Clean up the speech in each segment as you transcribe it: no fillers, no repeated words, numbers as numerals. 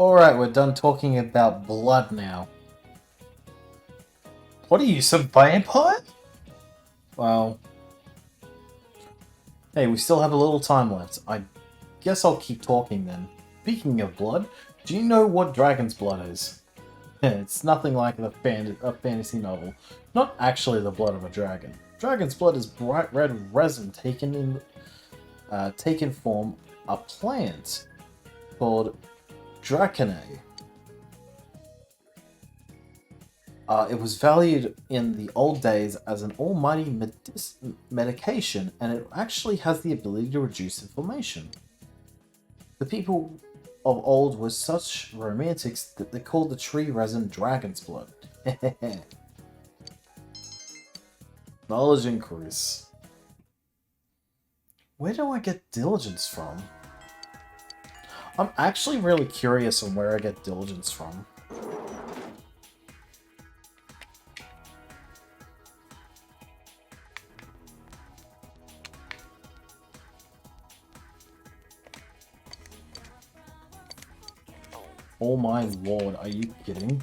Alright, we're done talking about blood now. What are you, some vampire? Well... Hey, we still have a little time left. I guess I'll keep talking then. Speaking of blood, do you know what dragon's blood is? It's nothing like a fantasy novel. Not actually the blood of a dragon. Dragon's blood is bright red resin taken from a plant called Draconae. It was valued in the old days as an almighty medication, and it actually has the ability to reduce inflammation. The people of old were such romantics that they called the tree resin dragon's blood. Knowledge increase. Where do I get diligence from? I'm actually really curious on where I get diligence from. Oh my lord, are you kidding?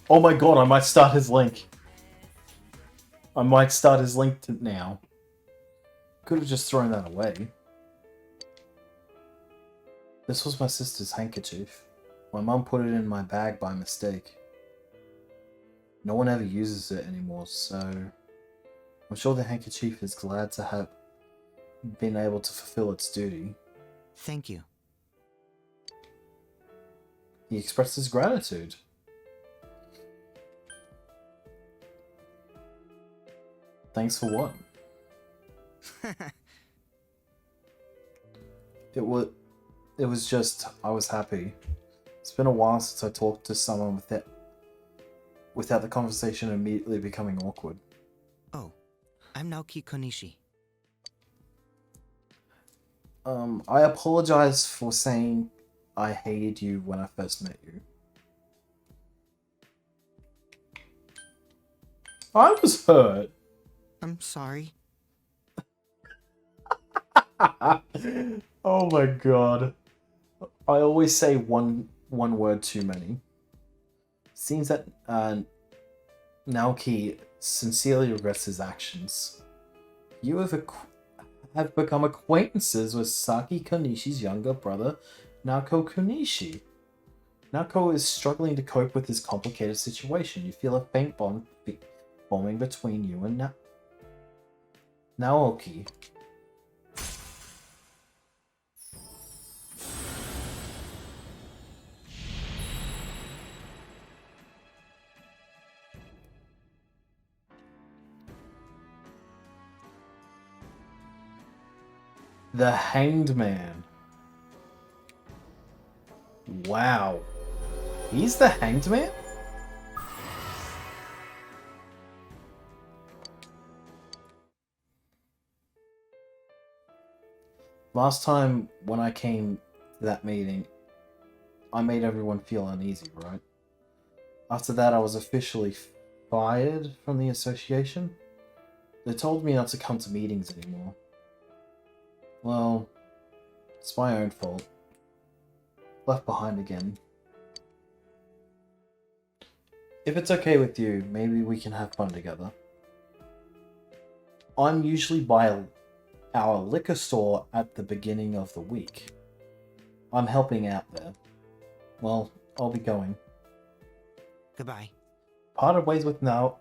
Oh my god, I might start his link. I might start his link now. Could have just thrown that away. This was my sister's handkerchief. My mum put it in my bag by mistake. No one ever uses it anymore, so I'm sure the handkerchief is glad to have been able to fulfill its duty. Thank you. He expressed his gratitude. Thanks for what? It was just, I was happy. It's been a while since I talked to someone without the conversation immediately becoming awkward. Oh, I'm Naoki Konishi. I apologize for saying I hated you when I first met you. I was hurt. I'm sorry. Oh my god. I always say one word too many. Seems that Naoki sincerely regrets his actions. You have become acquaintances with Saki Konishi's younger brother, Naoko Konishi. Naoko is struggling to cope with his complicated situation. You feel a faint bond forming between you and Naoki. The Hanged Man. Wow. He's the Hanged Man? Last time when I came to that meeting, I made everyone feel uneasy, right? After that, I was officially fired from the association. They told me not to come to meetings anymore. Well, it's my own fault. Left behind again. If it's okay with you, maybe we can have fun together. I'm usually by our liquor store at the beginning of the week. I'm helping out there. Well, I'll be going. Goodbye. Parted ways with Naoki.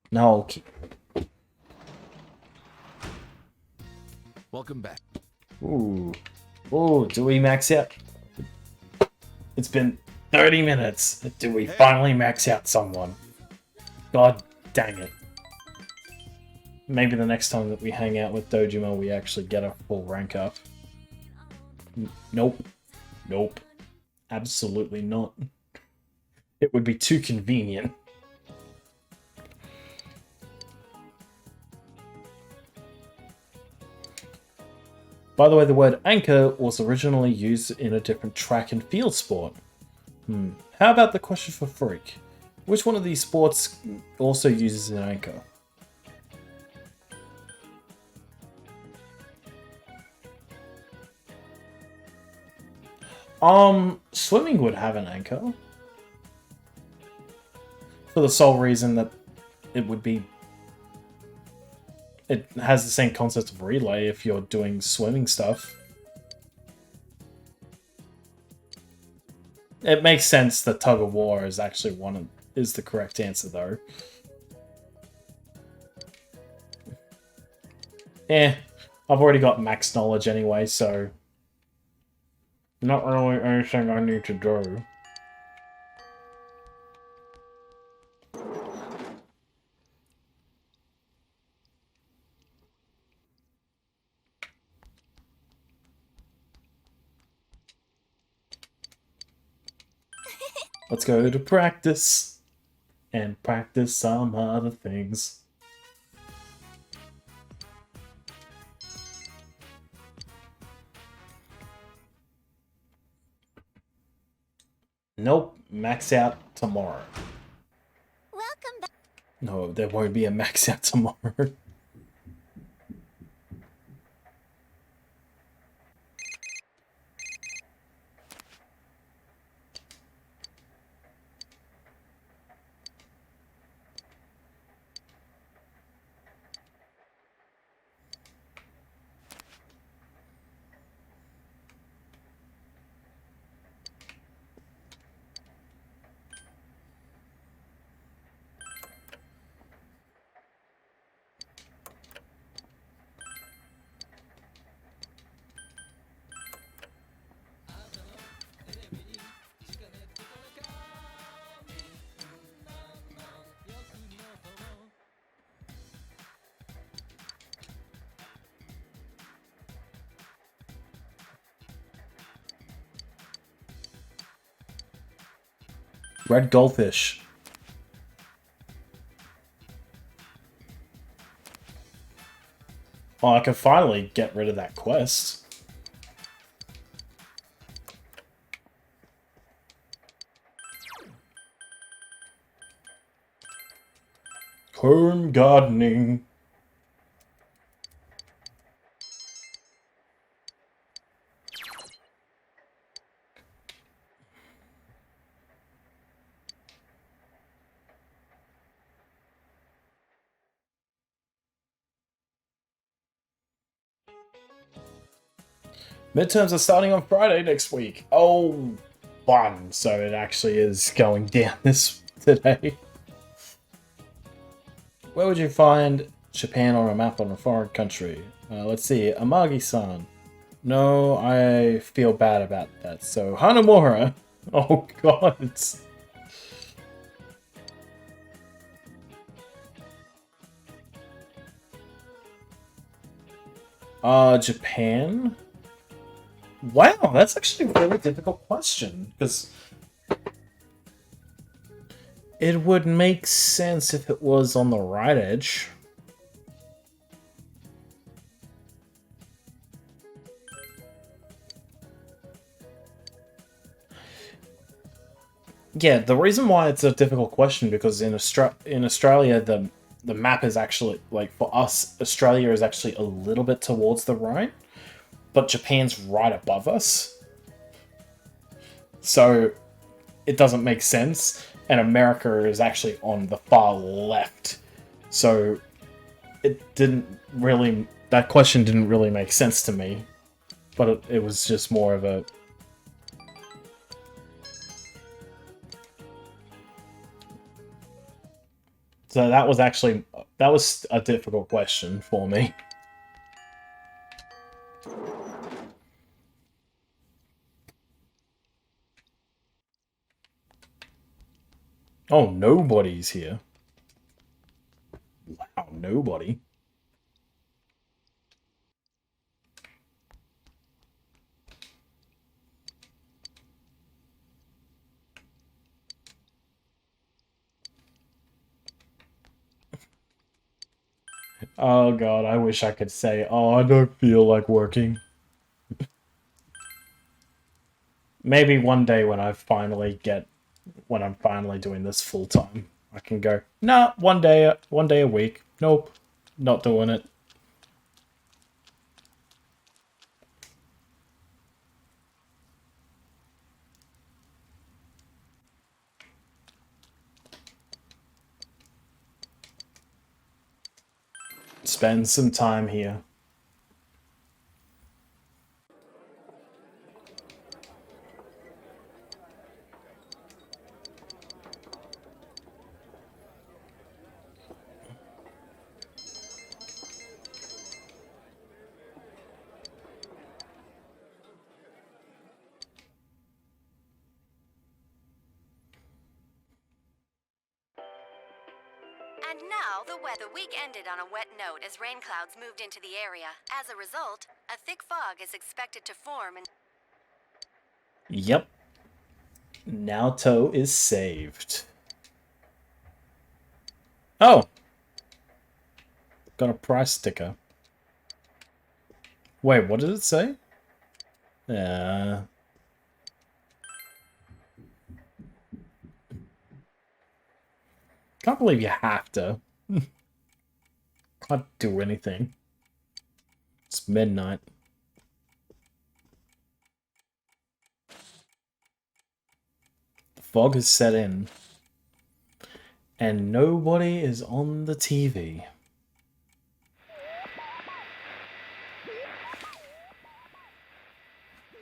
Naoki. Welcome back. Ooh. Ooh, do we max out? It's been 30 minutes. Do we finally max out someone? God dang it. Maybe the next time that we hang out with Dojima, we actually get a full rank up. Nope. Nope. Absolutely not. It would be too convenient. By the way, the word anchor was originally used in a different track and field sport. How about the question for Freak? Which one of these sports also uses an anchor? Swimming would have an anchor. For the sole reason that it would be... It has the same concept of relay if you're doing swimming stuff. It makes sense that tug of war is actually is the correct answer, though. I've already got max knowledge anyway, so not really anything I need to do. Let's go to practice and practice some other things. Nope, max out tomorrow. Welcome back. No, there won't be a max out tomorrow. Red goldfish. Oh, I can finally get rid of that quest. Home gardening. Midterms are starting on Friday next week. Oh, fun. So it actually is going down this today. Where would you find Japan on a map on a foreign country? Let's see. Amagi-san. No, I feel bad about that. So, Hanamura. Oh, God. Japan? Wow, that's actually a really difficult question, because it would make sense if it was on the right edge. Yeah, the reason why it's a difficult question because in Australia the map is actually, like, for us, Australia is actually a little bit towards the right, but Japan's right above us. So it doesn't make sense, and America is actually on the far left. So that question didn't really make sense to me, but it was just more of a... So that was a difficult question for me. Oh, nobody's here. Wow, nobody. Oh god, I wish I could say, oh, I don't feel like working. Maybe one day when I'm finally doing this full time, I can go, nah, one day a week. Nope, not doing it. Spend some time here. And now, the weather week ended on a wet note as rain clouds moved into the area. As a result, a thick fog is expected to form and... Yep. Naoto is saved. Oh! Got a price sticker. Wait, what did it say? Can't believe you have to. Can't do anything. It's midnight. The fog has set in. And nobody is on the TV.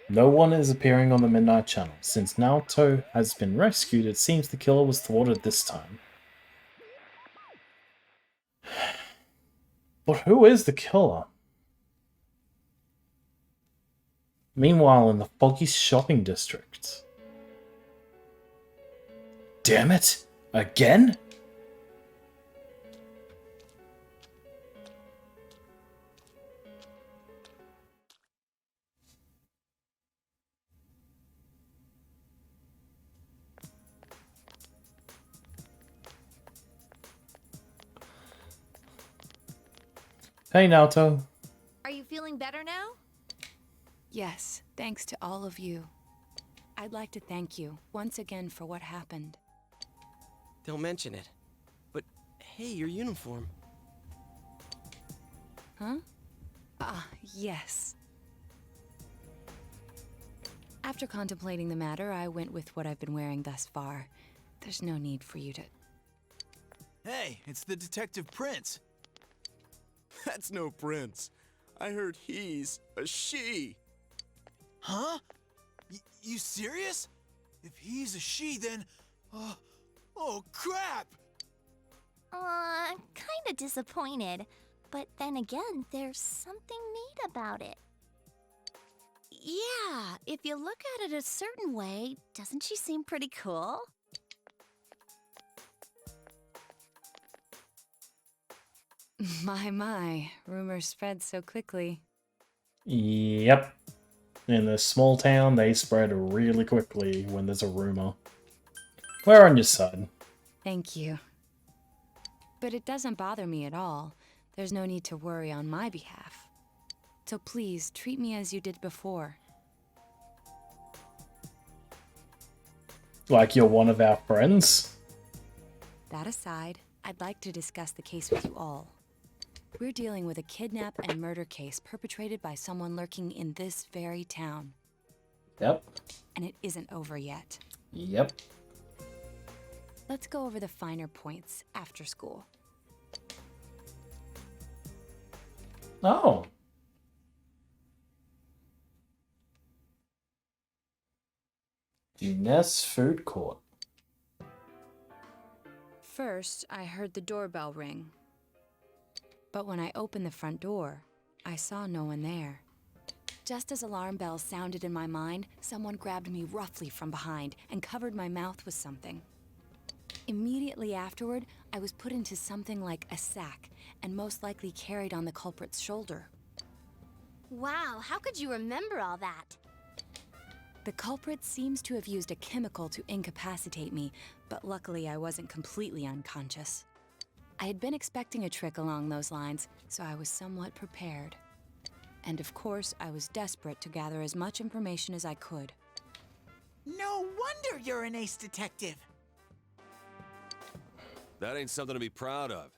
No one is appearing on the Midnight Channel. Since Naoto has been rescued, it seems the killer was thwarted this time. But who is the killer? Meanwhile, in the foggy shopping district. Damn it! Again? Hey, Naoto. Are you feeling better now? Yes, thanks to all of you. I'd like to thank you once again for what happened. Don't mention it. But hey, your uniform. Huh? Ah, yes. After contemplating the matter, I went with what I've been wearing thus far. There's no need for you to... Hey, it's the Detective Prince. That's no prince. I heard he's a she. Huh? You serious? If he's a she, then... oh, crap! Kinda disappointed. But then again, there's something neat about it. Yeah, if you look at it a certain way, doesn't she seem pretty cool? My, rumors spread so quickly. Yep. In this small town, they spread really quickly when there's a rumor. We're on your side. Thank you. But it doesn't bother me at all. There's no need to worry on my behalf. So please, treat me as you did before. Like you're one of our friends? That aside, I'd like to discuss the case with you all. We're dealing with a kidnap and murder case perpetrated by someone lurking in this very town. Yep. And it isn't over yet. Yep. Let's go over the finer points after school. Oh. Juness Food Court. First, I heard the doorbell ring. But when I opened the front door, I saw no one there. Just as alarm bells sounded in my mind, someone grabbed me roughly from behind and covered my mouth with something. Immediately afterward, I was put into something like a sack and most likely carried on the culprit's shoulder. Wow, how could you remember all that? The culprit seems to have used a chemical to incapacitate me, but luckily I wasn't completely unconscious. I had been expecting a trick along those lines, so I was somewhat prepared. And of course, I was desperate to gather as much information as I could. No wonder you're an ace detective. That ain't something to be proud of.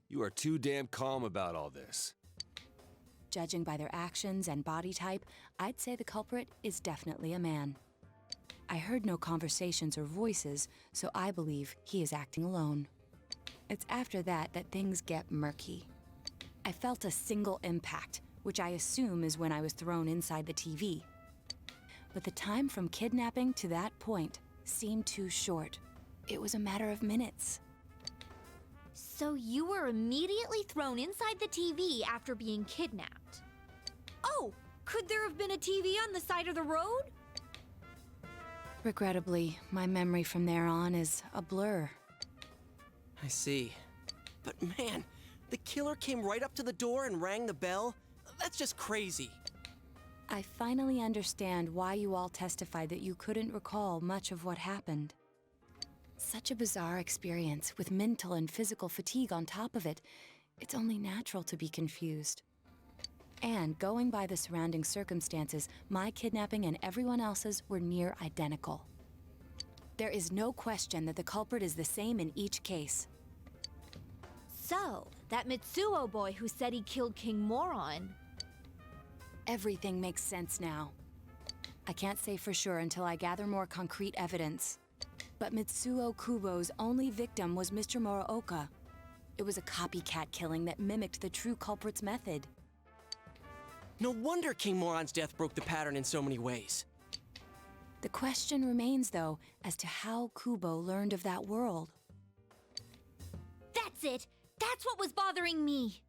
You are too damn calm about all this. Judging by their actions and body type, I'd say the culprit is definitely a man. I heard no conversations or voices, so I believe he is acting alone. It's after that that things get murky. I felt a single impact, which I assume is when I was thrown inside the TV. But the time from kidnapping to that point seemed too short. It was a matter of minutes. So you were immediately thrown inside the TV after being kidnapped. Oh, could there have been a TV on the side of the road? Regrettably, my memory from there on is a blur. I see. But man, the killer came right up to the door and rang the bell? That's just crazy. I finally understand why you all testified that you couldn't recall much of what happened. Such a bizarre experience, with mental and physical fatigue on top of it. It's only natural to be confused. And going by the surrounding circumstances, my kidnapping and everyone else's were near identical. There is no question that the culprit is the same in each case. So, that Mitsuo boy who said he killed King Moron. Everything makes sense now. I can't say for sure until I gather more concrete evidence. But Mitsuo Kubo's only victim was Mr. Muraoka. It was a copycat killing that mimicked the true culprit's method. No wonder King Moron's death broke the pattern in so many ways. The question remains, though, as to how Kubo learned of that world. That's it! That's what was bothering me!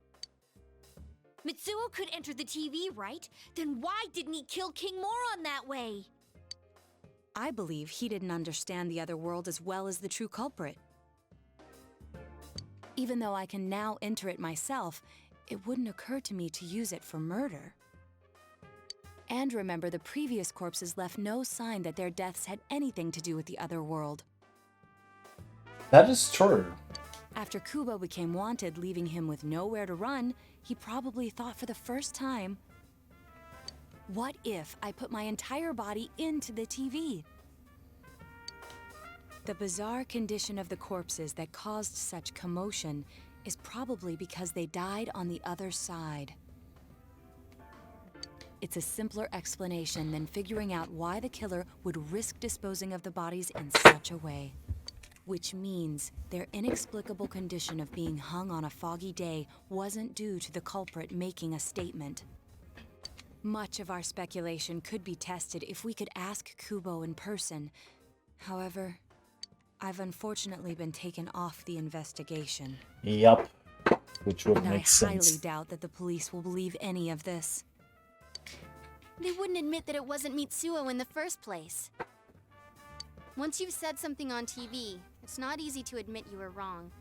Mitsuo could enter the TV, right? Then why didn't he kill King Moron that way? I believe he didn't understand the other world as well as the true culprit. Even though I can now enter it myself, it wouldn't occur to me to use it for murder. And remember, the previous corpses left no sign that their deaths had anything to do with the other world. That is true. After Kubo became wanted, leaving him with nowhere to run, he probably thought for the first time, what if I put my entire body into the TV? The bizarre condition of the corpses that caused such commotion is probably because they died on the other side. It's a simpler explanation than figuring out why the killer would risk disposing of the bodies in such a way. Which means their inexplicable condition of being hung on a foggy day wasn't due to the culprit making a statement. Much of our speculation could be tested if we could ask Kubo in person. However, I've unfortunately been taken off the investigation. Yup. Which would And make I highly sense. doubt that the police will believe any of this. They wouldn't admit that it wasn't Mitsuo in the first place. Once you've said something on TV, it's not easy to admit you were wrong.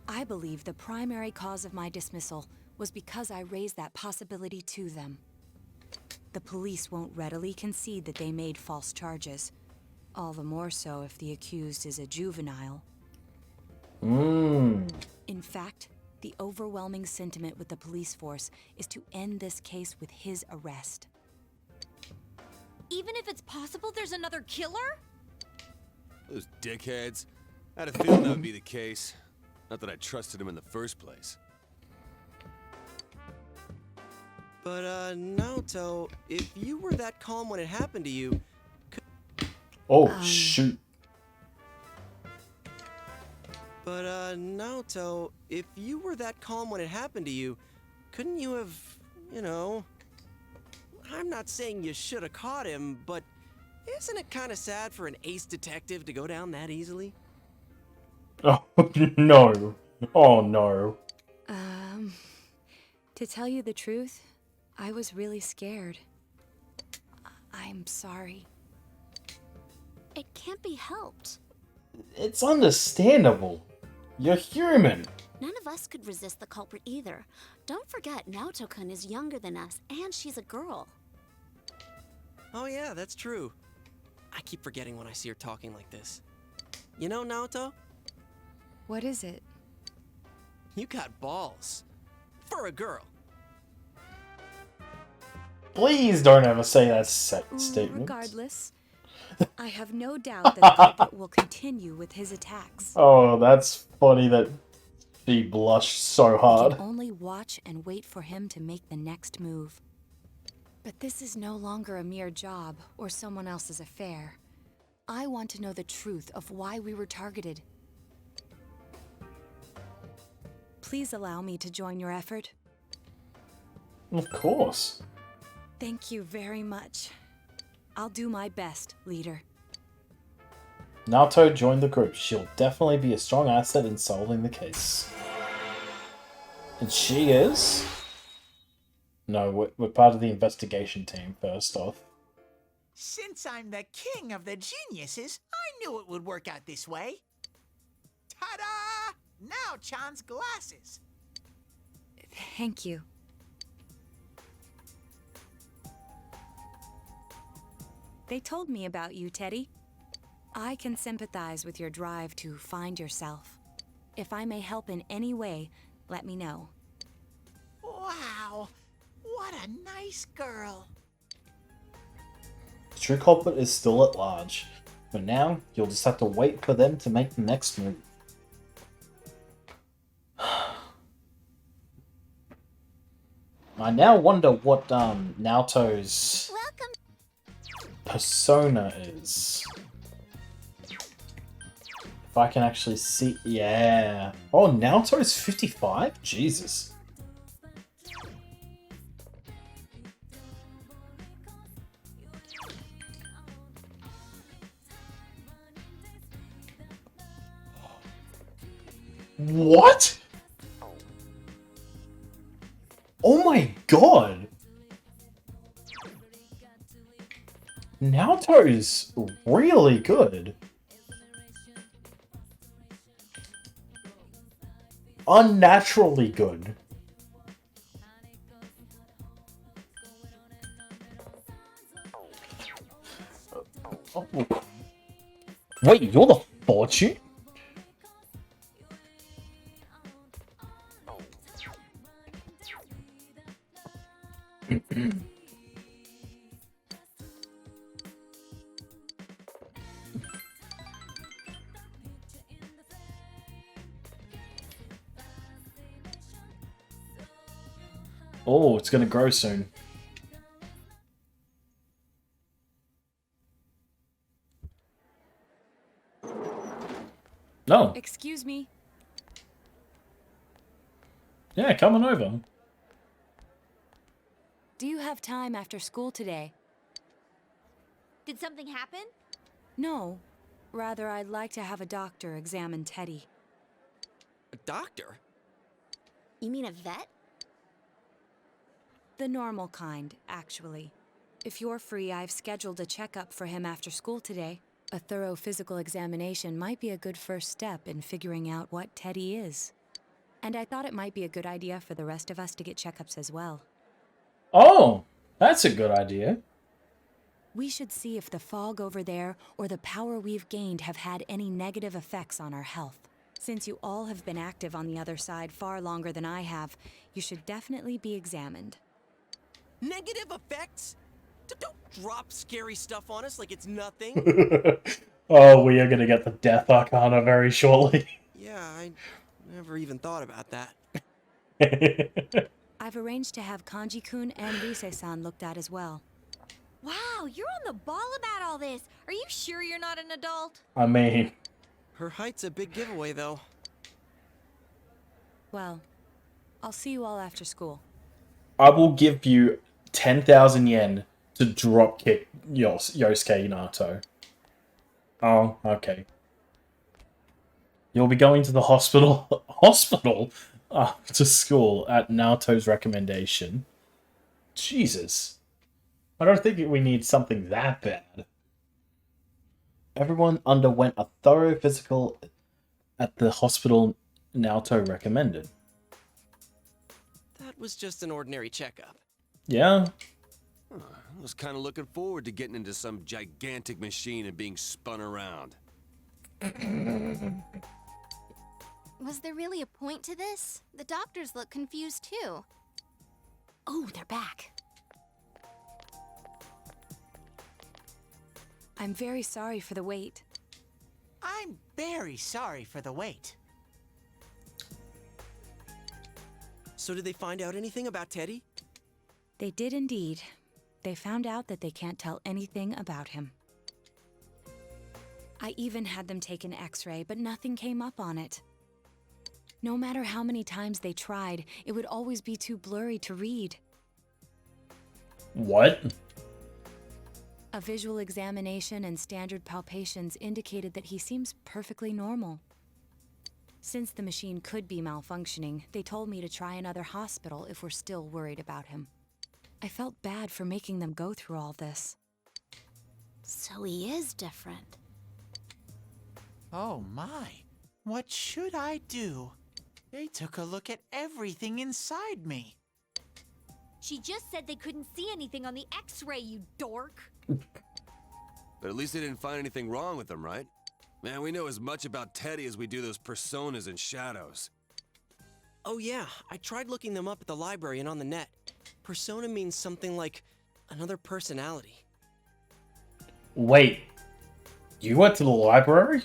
I believe the primary cause of my dismissal was because I raised that possibility to them. The police won't readily concede that they made false charges. All the more so if the accused is a juvenile. Mmm. In fact, the overwhelming sentiment with the police force is to end this case with his arrest. Even if it's possible there's another killer? Those dickheads. I had a feeling that would be the case. Not that I trusted him in the first place. But, Naoto, if you were that calm when it happened to you, Oh, shoot. But, Naoto, if you were that calm when it happened to you, couldn't you have, you know... I'm not saying you should have caught him, but isn't it kind of sad for an ace detective to go down that easily? Oh, no. Oh, no. To tell you the truth, I was really scared. I'm sorry. It can't be helped. It's understandable. You're human. None of us could resist the culprit either. Don't forget, Naoto-kun is younger than us, and she's a girl. Oh yeah, that's true. I keep forgetting when I see her talking like this. You know, Naoto, What is it? you got balls. For a girl. Please don't ever say that statement. Regardless, I have no doubt that the culprit will continue with his attacks. Oh, that's funny that she blushed so We hard. can only watch and wait for him to make the next move. But this is no longer a mere job or someone else's affair. I want to know the truth of why we were targeted. Please allow me to join your effort. Of course. Thank you very much. I'll do my best, leader. Naoto joined the group. She'll definitely be a strong asset in solving the case. And she is? No, we're part of the investigation team, first off. Since I'm the king of the geniuses, I knew it would work out this way. Ta-da! Now Chan's glasses. Thank you. They told me about you, Teddy. I can sympathize with your drive to find yourself. If I may help in any way, let me know. Wow, what a nice girl. The true culprit is still at large. For now, you'll just have to wait for them to make the next move. I now wonder what Naoto's persona is. If I can actually see... Yeah. Oh, Naoto's 55? Jesus. What? Oh my god! Naoto's really good. Unnaturally good. Oh. Wait, you're the fortune? Oh, it's gonna grow soon. No. Excuse me. Yeah, come on over. Do you have time after school today? Did something happen? No. Rather, I'd like to have a doctor examine Teddy. A doctor? You mean a vet? The normal kind, actually. If you're free, I've scheduled a checkup for him after school today. A thorough physical examination might be a good first step in figuring out what Teddy is. And I thought it might be a good idea for the rest of us to get checkups as well. Oh, that's a good idea. We should see if the fog over there or the power we've gained have had any negative effects on our health. Since you all have been active on the other side far longer than I have, you should definitely be examined. Negative effects? Don't drop scary stuff on us like it's nothing. Oh, we are gonna get the Death Arcana very shortly. Yeah, I never even thought about that. I've arranged to have Kanji-kun and Rise-san looked at as well. Wow, you're on the ball about all this. Are you sure you're not an adult? I mean... Her height's a big giveaway, though. Well, I'll see you all after school. I will give you 10,000 yen to dropkick Yosuke Naoto. Oh, okay. You'll be going to the hospital... hospital? To school at Naoto's recommendation. Jesus. I don't think we need something that bad. Everyone underwent a thorough physical at the hospital Naoto recommended. That was just an ordinary checkup. Yeah. I was kind of looking forward to getting into some gigantic machine and being spun around. Was there really a point to this? The doctors look confused too. Oh, they're back. I'm very sorry for the wait. I'm very sorry for the wait. So did they find out anything about Teddy? They did indeed. They found out that they can't tell anything about him. I even had them take an X-ray, but nothing came up on it. No matter how many times they tried, it would always be too blurry to read. What? A visual examination and standard palpations indicated that he seems perfectly normal. Since the machine could be malfunctioning, they told me to try another hospital if we're still worried about him. I felt bad for making them go through all this. So he is different. Oh my, what should I do? They took a look at everything inside me. She just said they couldn't see anything on the X-ray, you dork. But at least they didn't find anything wrong with him, right? Man, we know as much about Teddy as we do those personas and shadows. Oh yeah, I tried looking them up at the library and on the net. Persona means something like another personality. Wait, you went to the library?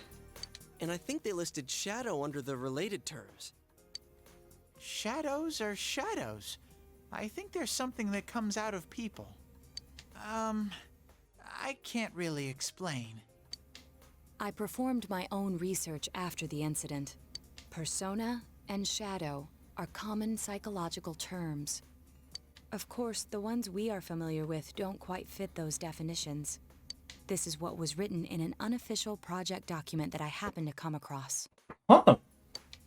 And I think they listed shadow under the related terms. Shadows are shadows. I think there's something that comes out of people. I can't really explain. I performed my own research after the incident. Persona and shadow are common psychological terms. Of course, the ones we are familiar with don't quite fit those definitions. This is what was written in an unofficial project document that I happened to come across. Huh.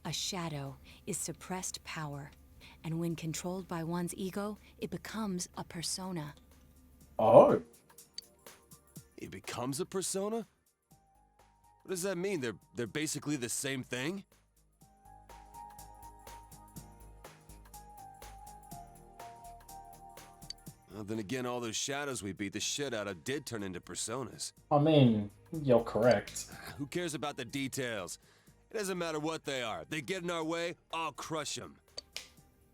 A shadow is suppressed power, and when controlled by one's ego, it becomes a persona. Oh. It becomes a persona? What does that mean? They're basically the same thing? Well, then again, all those shadows we beat the shit out of did turn into personas. I mean, you're correct. Who cares about the details? It doesn't matter what they are. They get in our way, I'll crush them.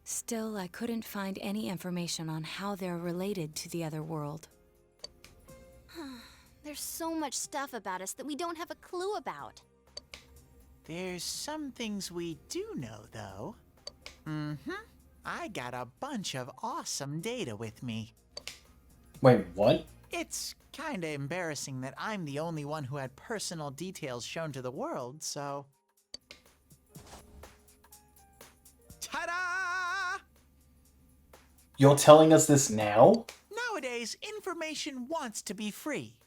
Still, I couldn't find any information on how they're related to the other world. There's so much stuff about us that we don't have a clue about. There's some things we do know, though. I got a bunch of awesome data with me. Wait, what? It's kinda embarrassing that I'm the only one who had personal details shown to the world, so... Ta-da! You're telling us this now? Nowadays, information wants to be free.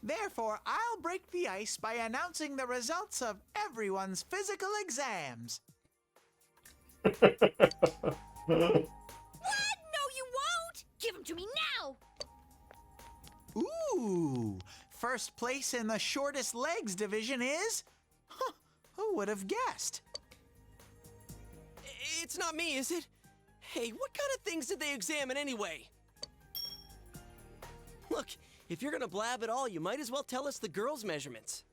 Therefore, I'll break the ice by announcing the results of everyone's physical exams. What? No, you won't! Give them to me now! Ooh! First place in the shortest legs division is... Huh, who would have guessed? It's not me, is it? Hey, what kind of things did they examine anyway? Look, if you're gonna blab at all, you might as well tell us the girls' measurements.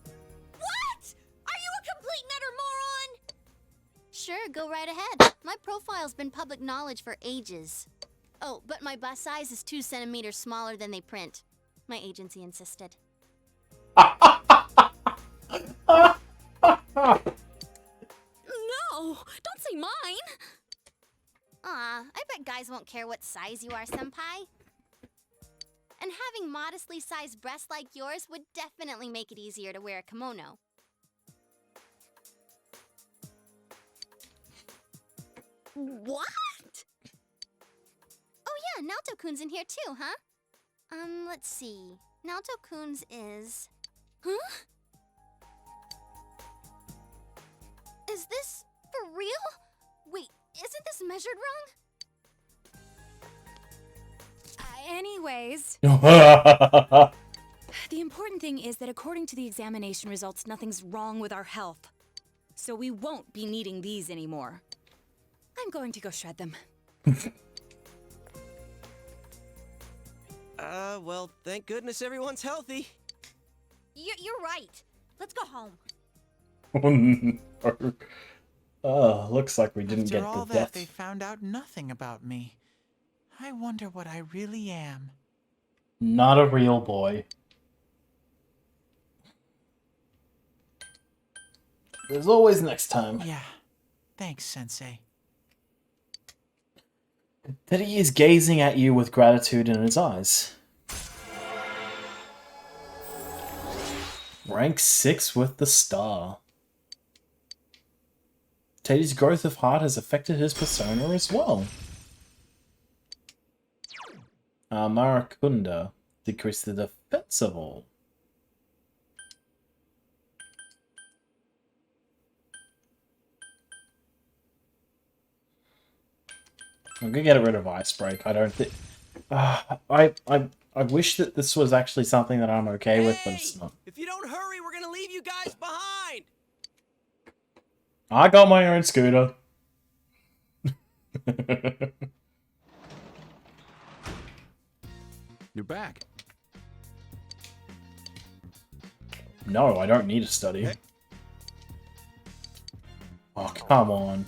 What? Are you a complete and utter moron? Sure, go right ahead. My profile's been public knowledge for ages. Oh, but my bust size is 2 centimeters smaller than they print. My agency insisted. No! Don't say mine! Aw, I bet guys won't care what size you are, senpai. And having modestly sized breasts like yours would definitely make it easier to wear a kimono. What? Oh yeah, Naoto-kun's in here too, huh? Let's see. Naoto-kun's is... Huh? Is this for real? Wait, isn't this measured wrong? Anyways, Oh. the important thing is that according to the examination results, nothing's wrong with our health. So we won't be needing these anymore. I'm going to go shred them. Well, thank goodness everyone's healthy. You're right. Let's go home. Oh, looks like we didn't After get all the that, death. they found out nothing about me. I wonder what I really am. Not a real boy. There's always next time. Yeah. Thanks, Sensei. Teddy is gazing at you with gratitude in his eyes. Rank 6 with the star. Teddy's growth of heart has affected his persona as well. Marakunda. Decrease the defense of all. I'm gonna get rid of Icebreak. I don't think... I wish that this was actually something that I'm okay with, but it's not. If you don't hurry, we're gonna leave you guys behind! I got my own scooter. You're back. No, I don't need to study. Oh, come on.